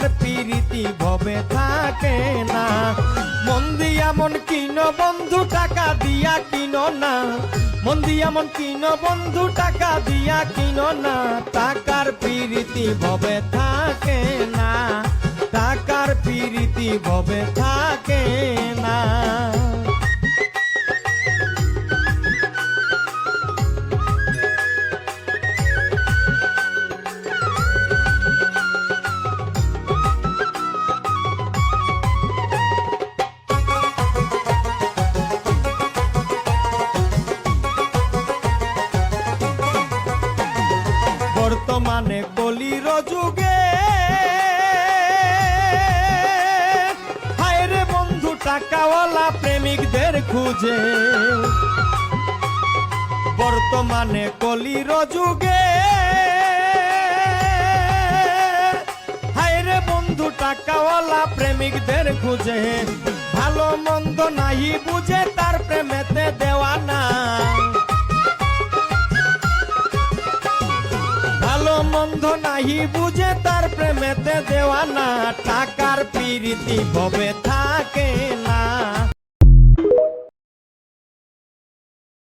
টাকার প্রীতি ভবে থাকে না। মন দিয়া মন কিনো বন্ধু টাকা দিয়া কিনো না, মন দিয়া মন কিনো বন্ধু টাকা দিয়া কিনো না। টাকার প্রীতি ভবে থাকে না, টাকার প্রীতি ভবে থাকে না। বর্তমানে কলির যুগে হায় রে বন্ধু টাকাওয়ালা প্রেমিকদের খুঁজে। বর্তমানে কলির যুগে হায় রে বন্ধু টাকাওয়ালা প্রেমিকদের খুঁজে। ভালো মন্দ নাহি বুঝে তার প্রেমেতে দেওয়ানা, ভালো মন্দ নাহি বুঝে তার প্রেমেতে দেওয়ানা। টাকার প্রীতি ভবে